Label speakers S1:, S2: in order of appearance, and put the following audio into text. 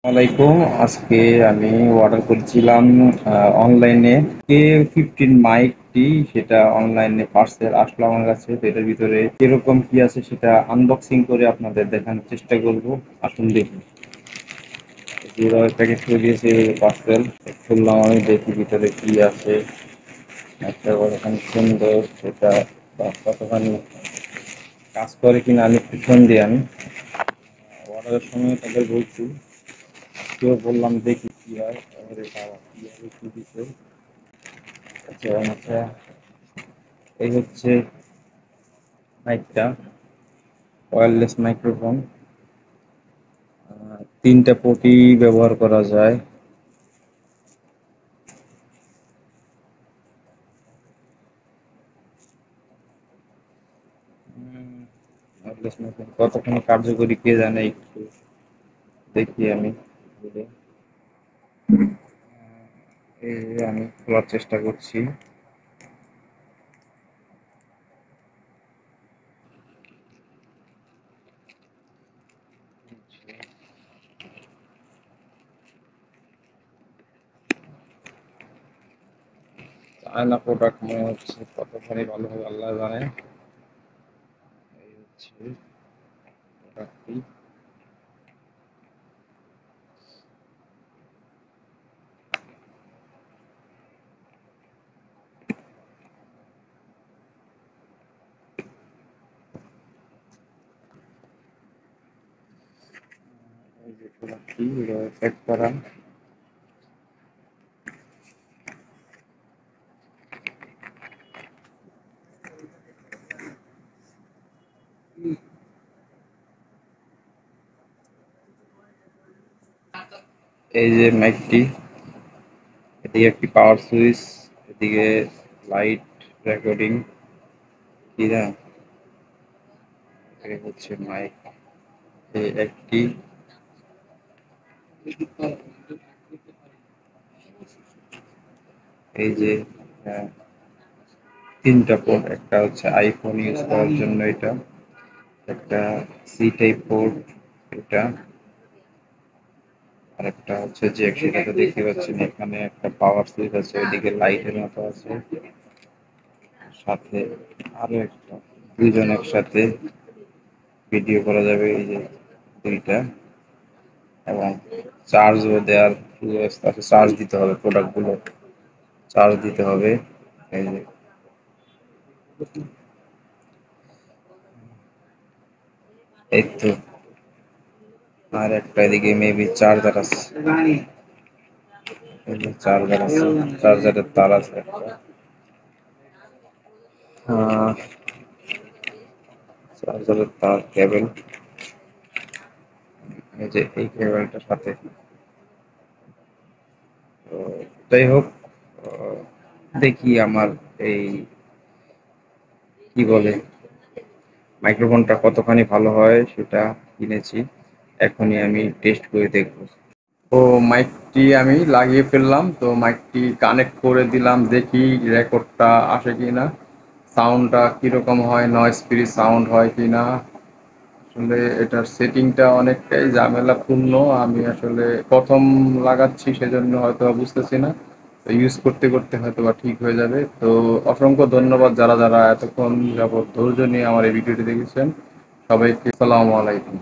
S1: আসসালামাইকুম। আজকে আমি অর্ডার করেছিলাম অনলাইনে K15 মাইকটি, সেটা অনলাইনে পার্সেল আসলো আমার কাছে। তো এটার ভিতরে কিরকম কি আছে সেটা আনবক্সিং করে আপনাদের দেখানোর চেষ্টা করব। আসুন দেখি। যেভাবে প্যাকেট করে দিয়েছে পার্সেল, খুললাম, আমি দেখি ভিতরে কি আছে। একটা কতখানি সুন্দর সেটা, বা কতখানি কাজ করে কিনা আমি একটু সন্দেহ। আমি অর্ডারের সময় তাদের বলছি, কেউ বললাম দেখি কি হয়। তারপরে বাবা কিভাবে কি দিছে। আচ্ছা আচ্ছা, এই হচ্ছে মাইকটা, ওয়্যারলেস মাইক্রোফোন। তিনটা পটি ব্যবহার করা যায়। ওয়্যারলেস মাইক্রোফোন কতক্ষণ কার্যকরী কে জানে, একটু দেখি আমি খুলে। এই যে আমি খোলার চেষ্টা করছি। চায়না প্রোডাক্ট মনে হচ্ছে, কতখানি ভালো হবে আল্লাহ জানে। এই হচ্ছে প্রোডাক্টটি। এই যে প্রোডাক্টটি প্যাক করা। এই যে মাইকটি, এদিকে একটি পাওয়ার সুইচ, এদিকে লাইট, রেকর্ডিং, কি না, এই হচ্ছে মাইক। এই একটি, এই যে আহ, তিনটা পোর্ট। একটা হচ্ছে আইফোন ইউজ করার জন্য এটা, একটা সি টাইপ পোর্ট এটা, আর একটা হচ্ছে জ্যাক, সেটা তো দেখতে পাচ্ছেন। এখানে একটা পাওয়ার সুইচ আছে, ওইদিকে লাইটের মতো আছে, সাথে আরো একটা, দুইজন একসাথে ভিডিও করা যাবে। এই যে দুইটা, এবং চার্জও দেওয়ার ব্যবস্থা আছে। চার্জ দিতে হবে, প্রোডাক্টগুলো চার্জ দিতে হবে। এই যে, এই তো। আর একটা এদিকে মেবি চার্জার আছে, এই যে চার্জার আছে, চার্জারের তার আছে একটা। আহ, চার্জারের তার, কেবল, এই যে এই কেবলটার সাথে। তো যাই হোক, আহ, দেখি আমার এই কি বলে মাইক্রোফোনটা কতখানি ভালো হয় সেটা কিনেছি, এখনই আমি টেস্ট করে দেখব। তো মাইকটি আমি লাগিয়ে ফেললাম, তো মাইকটি কানেক্ট করে দিলাম, দেখি রেকর্ডটা আসে কিনা, সাউন্ডটা কিরকম হয়, নয়েজ ফ্রি সাউন্ড হয় কিনা। আসলে এটার সেটিংটা অনেকটাই ঝামেলাপূর্ণ। আমি আসলে প্রথম লাগাচ্ছি, সেজন্য হয়তো বুঝতেছি না। তো ইউজ করতে করতে হয়তো বা ঠিক হয়ে যাবে। তো অসংখ্য ধন্যবাদ যারা যারা এতক্ষণ যাবত ধৈর্য নিয়ে আমার এই ভিডিওটি দেখেছেন। সবাইকে আসসালামু আলাইকুম।